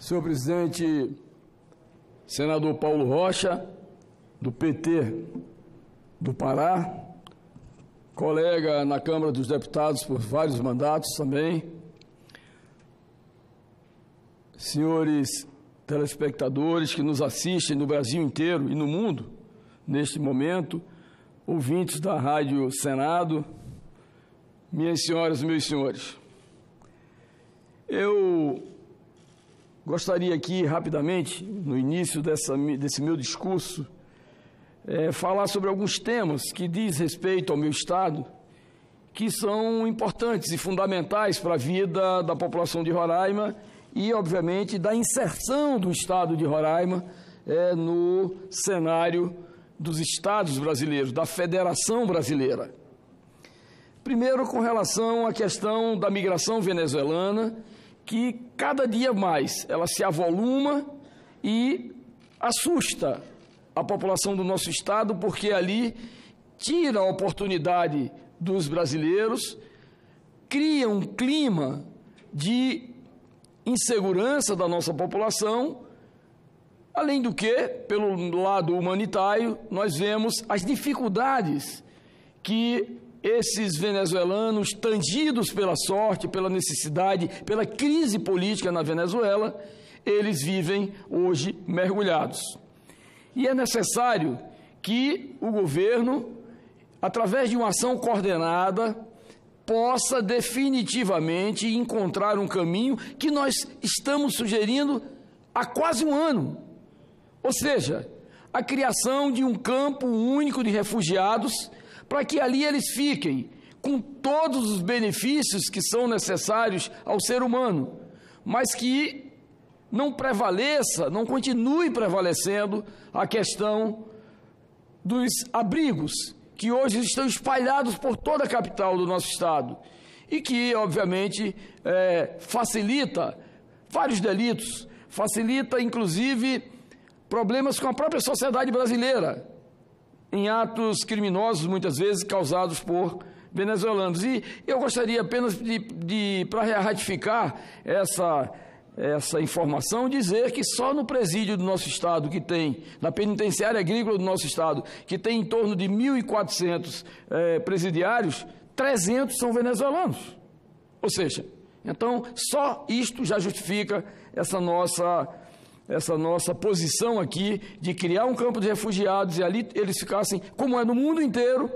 Senhor presidente, senador Paulo Rocha, do PT do Pará, colega na Câmara dos Deputados por vários mandatos também, senhores telespectadores que nos assistem no Brasil inteiro e no mundo, neste momento, ouvintes da Rádio Senado, minhas senhoras e meus senhores. Eu gostaria aqui, rapidamente, no início desse meu discurso, falar sobre alguns temas que diz respeito ao meu Estado, que são importantes e fundamentais para a vida da população de Roraima e, obviamente, da inserção do Estado de Roraima no cenário dos Estados brasileiros, da Federação Brasileira. Primeiro, com relação à questão da migração venezuelana, que cada dia mais ela se avoluma e assusta a população do nosso Estado, porque ali tira a oportunidade dos brasileiros, cria um clima de insegurança da nossa população, além do que, pelo lado humanitário, nós vemos as dificuldades que esses venezuelanos, tangidos pela sorte, pela necessidade, pela crise política na Venezuela, eles vivem hoje mergulhados. E é necessário que o governo, através de uma ação coordenada, possa definitivamente encontrar um caminho que nós estamos sugerindo há quase um ano. Ou seja, a criação de um campo único de refugiados para que ali eles fiquem com todos os benefícios que são necessários ao ser humano, mas que não prevaleça, não continue prevalecendo a questão dos abrigos, que hoje estão espalhados por toda a capital do nosso Estado e que, obviamente, facilita vários delitos, facilita, inclusive, problemas com a própria sociedade brasileira, em atos criminosos, muitas vezes, causados por venezuelanos. E eu gostaria apenas para ratificar essa informação, dizer que só no presídio do nosso Estado, que tem, na penitenciária agrícola do nosso Estado, que tem em torno de 1.400 presidiários, 300 são venezuelanos. Ou seja, então, só isto já justifica essa nossa posição aqui de criar um campo de refugiados e ali eles ficassem, como é no mundo inteiro,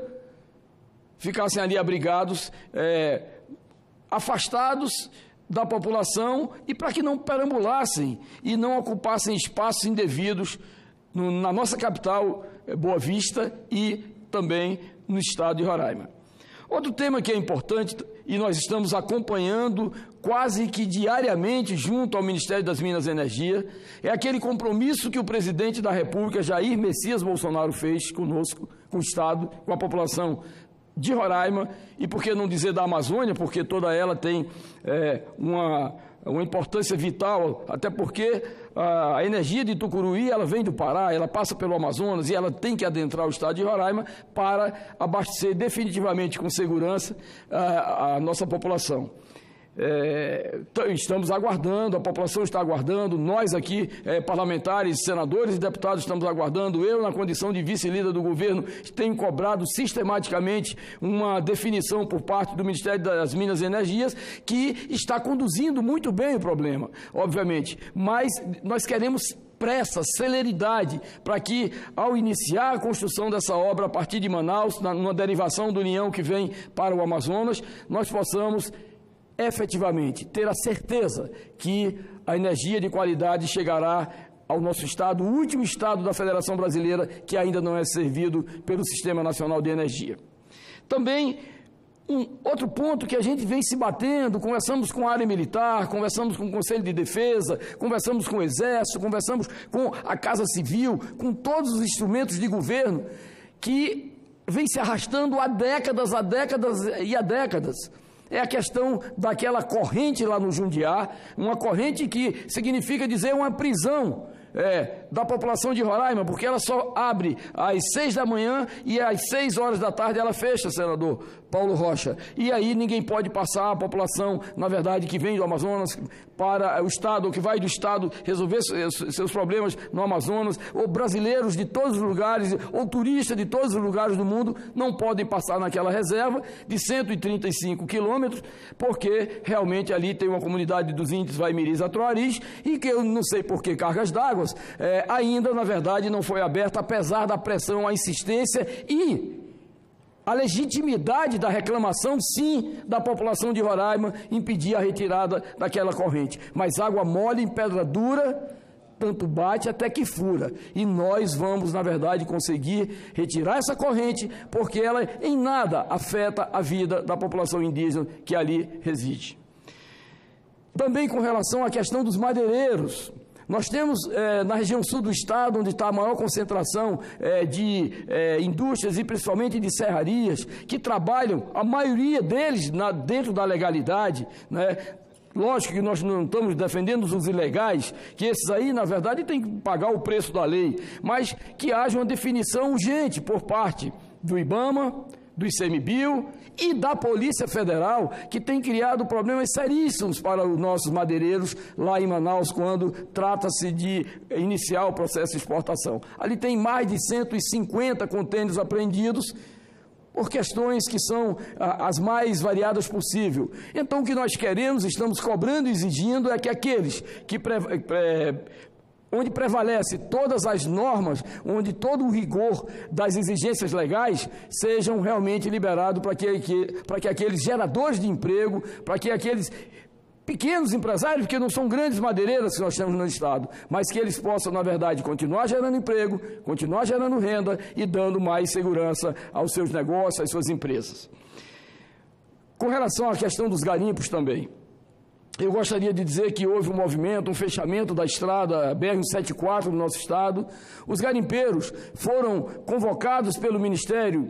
ficassem ali abrigados, afastados da população e para que não perambulassem e não ocupassem espaços indevidos na nossa capital, Boa Vista, e também no estado de Roraima. Outro tema que é importante e nós estamos acompanhando quase que diariamente junto ao Ministério das Minas e Energia é aquele compromisso que o presidente da República, Jair Messias Bolsonaro, fez conosco, com o Estado, com a população de Roraima e, por que não dizer, da Amazônia, porque toda ela tem uma importância vital, até porque a energia de Tucuruí, ela vem do Pará, ela passa pelo Amazonas e ela tem que adentrar o estado de Roraima para abastecer definitivamente com segurança a nossa população. Estamos aguardando, a população está aguardando, nós aqui, parlamentares, senadores e deputados, estamos aguardando. Eu, na condição de vice-líder do governo, tenho cobrado sistematicamente uma definição por parte do Ministério das Minas e Energias, que está conduzindo muito bem o problema, obviamente, mas nós queremos pressa, celeridade, para que, ao iniciar a construção dessa obra a partir de Manaus, numa derivação do União que vem para o Amazonas, nós possamos efetivamente ter a certeza que a energia de qualidade chegará ao nosso Estado, o último Estado da Federação Brasileira que ainda não é servido pelo Sistema Nacional de Energia. Também, outro ponto que a gente vem se batendo, conversamos com a área militar, conversamos com o Conselho de Defesa, conversamos com o Exército, conversamos com a Casa Civil, com todos os instrumentos de governo, que vem se arrastando há décadas e há décadas. É a questão daquela corrente lá no Jundiá, uma corrente que significa dizer uma prisão da população de Roraima, porque ela só abre às 6 da manhã e às 6 horas da tarde ela fecha, senador Paulo Rocha. E aí ninguém pode passar, a população, na verdade, que vem do Amazonas para o Estado, ou que vai do Estado resolver seus problemas no Amazonas, ou brasileiros de todos os lugares, ou turistas de todos os lugares do mundo, não podem passar naquela reserva de 135 quilômetros, porque realmente ali tem uma comunidade dos índios Vaimiris Atuaris, e que eu não sei por que cargas d'água, ainda, na verdade, não foi aberta, apesar da pressão, a insistência e a legitimidade da reclamação, sim, da população de Roraima, impedir a retirada daquela corrente. Mas água mole em pedra dura, tanto bate até que fura. E nós vamos, na verdade, conseguir retirar essa corrente, porque ela em nada afeta a vida da população indígena que ali reside. Também com relação à questão dos madeireiros, nós temos na região sul do estado, onde está a maior concentração de indústrias e principalmente de serrarias, que trabalham, a maioria deles dentro da legalidade, né? Lógico que nós não estamos defendendo os ilegais, que esses aí, na verdade, têm que pagar o preço da lei, mas que haja uma definição urgente por parte do IBAMA, do ICMBio e da Polícia Federal, que tem criado problemas seríssimos para os nossos madeireiros lá em Manaus, quando trata-se de iniciar o processo de exportação. Ali tem mais de 150 contêineres apreendidos, por questões que são as mais variadas possível. Então, o que nós queremos, estamos cobrando e exigindo é que aqueles que onde prevalece todas as normas, onde todo o rigor das exigências legais sejam realmente liberados para que aqueles geradores de emprego, para que aqueles pequenos empresários, porque não são grandes madeireiras que nós temos no estado, mas que eles possam, na verdade, continuar gerando emprego, continuar gerando renda e dando mais segurança aos seus negócios, às suas empresas. Com relação à questão dos garimpos também, eu gostaria de dizer que houve um movimento, um fechamento da estrada BR-174 no nosso estado. Os garimpeiros foram convocados pelo Ministério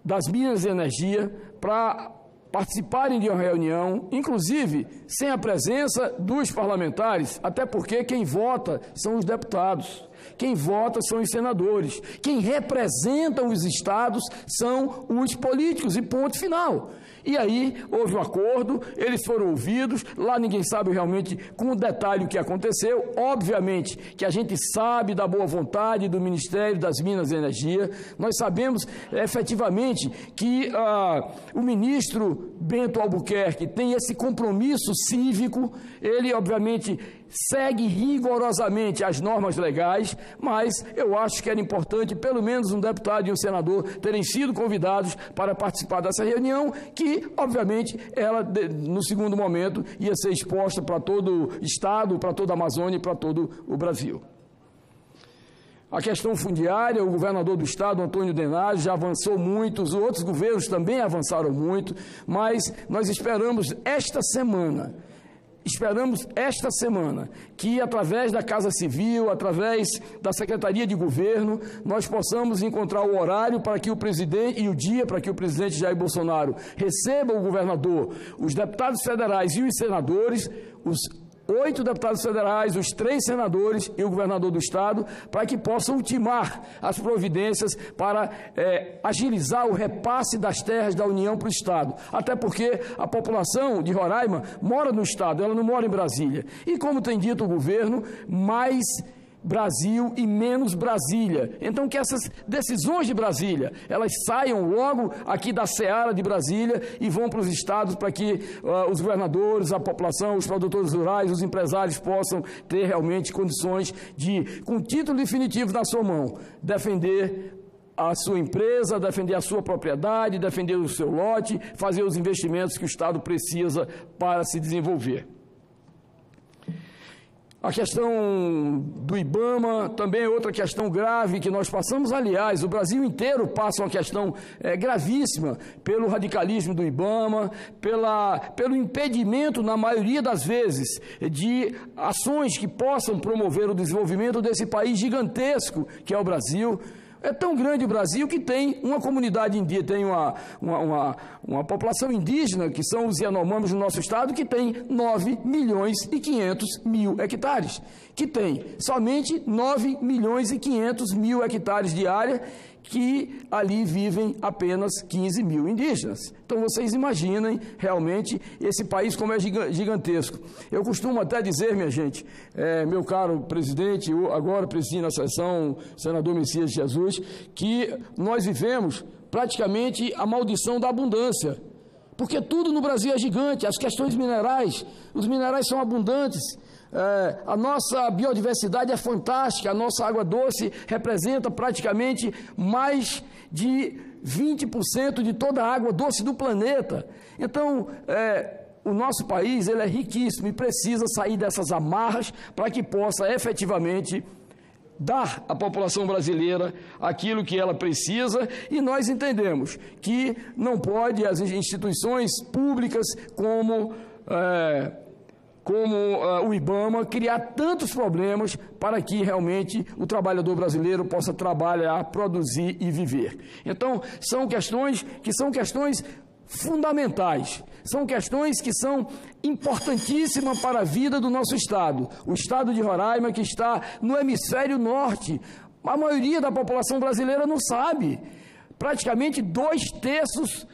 das Minas e Energia para participarem de uma reunião, inclusive sem a presença dos parlamentares, até porque quem vota são os deputados, quem vota são os senadores, quem representa os estados são os políticos, e ponto final. E aí houve um acordo, eles foram ouvidos, lá ninguém sabe realmente com detalhe o que aconteceu. Obviamente que a gente sabe da boa vontade do Ministério das Minas e Energia, nós sabemos efetivamente que o ministro Bento Albuquerque tem esse compromisso cívico, ele obviamente segue rigorosamente as normas legais, mas eu acho que era importante pelo menos um deputado e um senador terem sido convidados para participar dessa reunião, que obviamente ela no segundo momento ia ser exposta para todo o estado, para toda a Amazônia e para todo o Brasil. A questão fundiária, o governador do estado, Antônio Denari, já avançou muito, os outros governos também avançaram muito, mas nós esperamos esta semana que, através da Casa Civil, através da Secretaria de Governo, nós possamos encontrar o horário para que o presidente, e o dia para que o presidente Jair Bolsonaro receba o governador, os deputados federais e os senadores, os 8 deputados federais, os 3 senadores e o governador do estado, para que possam ultimar as providências para agilizar o repasse das terras da União para o estado. Até porque a população de Roraima mora no estado, ela não mora em Brasília. E como tem dito o governo, mais Brasil e menos Brasília. Então que essas decisões de Brasília, elas saiam logo aqui da seara de Brasília e vão para os estados, para que os governadores, a população, os produtores rurais, os empresários possam ter realmente condições de, com título definitivo na sua mão, defender a sua empresa, defender a sua propriedade, defender o seu lote, fazer os investimentos que o estado precisa para se desenvolver. A questão do IBAMA também é outra questão grave que nós passamos. Aliás, o Brasil inteiro passa uma questão gravíssima pelo radicalismo do IBAMA, pelo impedimento, na maioria das vezes, de ações que possam promover o desenvolvimento desse país gigantesco que é o Brasil. É tão grande o Brasil que tem uma comunidade indígena, tem uma população indígena, que são os Yanomamis no nosso estado, que tem 9.500.000 hectares, que tem somente 9.500.000 hectares de área, que ali vivem apenas 15.000 indígenas. Então vocês imaginem realmente esse país como é gigantesco. Eu costumo até dizer, minha gente, meu caro presidente, agora presidindo a sessão, senador Messias Jesus, que nós vivemos praticamente a maldição da abundância. Porque tudo no Brasil é gigante, as questões minerais, os minerais são abundantes, a nossa biodiversidade é fantástica, a nossa água doce representa praticamente mais de 20% de toda a água doce do planeta. Então, o nosso país ele é riquíssimo e precisa sair dessas amarras para que possa efetivamente dar à população brasileira aquilo que ela precisa, e nós entendemos que não pode as instituições públicas como o IBAMA criar tantos problemas para que realmente o trabalhador brasileiro possa trabalhar, produzir e viver. Então, são questões fundamentais, são questões que são importantíssimas para a vida do nosso estado. O estado de Roraima, que está no hemisfério norte, a maioria da população brasileira não sabe. Praticamente 2/3,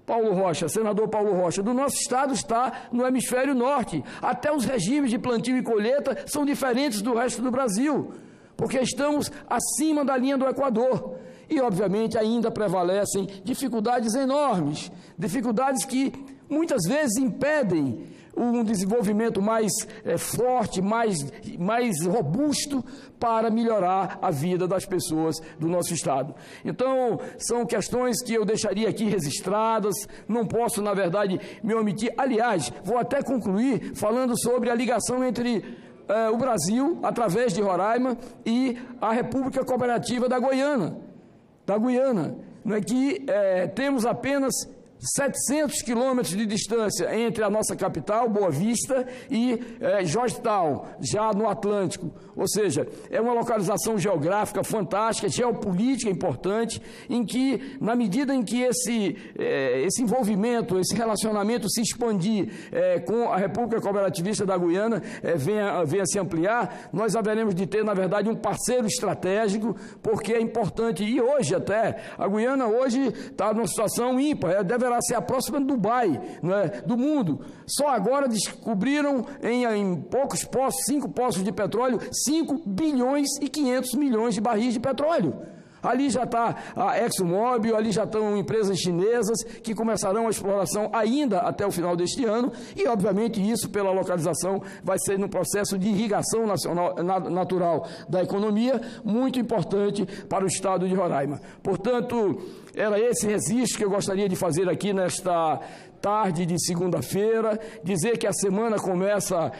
Paulo Rocha, senador Paulo Rocha, do nosso estado está no hemisfério norte. Até os regimes de plantio e colheita são diferentes do resto do Brasil, porque estamos acima da linha do Equador. E, obviamente, ainda prevalecem dificuldades enormes, dificuldades que muitas vezes impedem um desenvolvimento mais forte, mais robusto para melhorar a vida das pessoas do nosso estado. Então, são questões que eu deixaria aqui registradas, não posso, na verdade, me omitir. Aliás, vou até concluir falando sobre a ligação entre o Brasil, através de Roraima, e a República Cooperativa da Guiana, né, que temos apenas 700 quilômetros de distância entre a nossa capital, Boa Vista, e Georgetown, já no Atlântico. Ou seja, é uma localização geográfica fantástica, geopolítica importante, em que, na medida em que esse envolvimento, esse relacionamento se expandir com a República Cooperativista da Guiana, venha se ampliar, nós haveremos de ter, na verdade, um parceiro estratégico, porque é importante. E hoje até, a Guiana hoje está numa situação ímpar, deverá ser a próxima Dubai, né, do mundo. Só agora descobriram em poucos poços, 5 poços de petróleo, 5.500.000.000 de barris de petróleo. Ali já está a ExxonMobil, ali já estão empresas chinesas que começarão a exploração ainda até o final deste ano, e obviamente isso, pela localização, vai ser no processo de irrigação natural da economia, muito importante para o estado de Roraima. Portanto, era esse registro que eu gostaria de fazer aqui nesta tarde de segunda-feira, dizer que a semana começa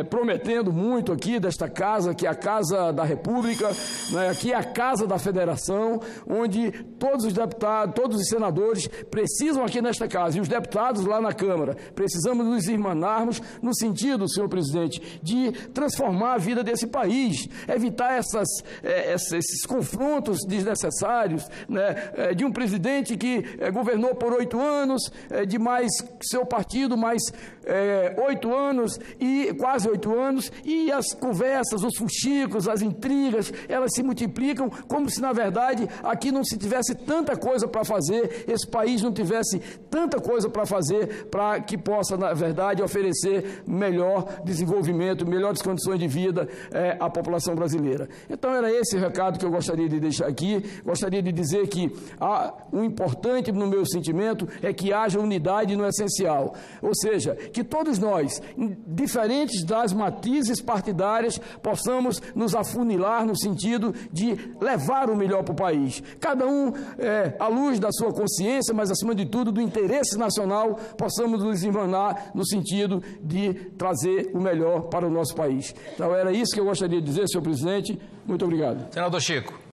prometendo muito aqui desta casa, que é a Casa da República, né, aqui é a Casa da Federação, onde todos os deputados, todos os senadores precisam aqui nesta casa, e os deputados lá na Câmara, precisamos nos irmanarmos no sentido, senhor presidente, de transformar a vida desse país, evitar esses confrontos desnecessários, né, de um presidente que governou por 8 anos, de mais seu partido, mais 8 anos, e quase 8 anos, e as conversas, os fuxicos, as intrigas, elas se multiplicam como se, na verdade, aqui não se tivesse tanta coisa para fazer, esse país não tivesse tanta coisa para fazer, para que possa, na verdade, oferecer melhor desenvolvimento, melhores condições de vida à população brasileira. Então, era esse o recado que eu gostaria de deixar aqui. Gostaria de dizer que o importante, no meu sentimento, é que haja unidade no essencial, ou seja, que todos nós, diferentes das matizes partidárias, possamos nos afunilar no sentido de levar o melhor para o país. Cada um, à luz da sua consciência, mas acima de tudo do interesse nacional, possamos nos irmanar no sentido de trazer o melhor para o nosso país. Então era isso que eu gostaria de dizer, senhor presidente. Muito obrigado. Senador Chico.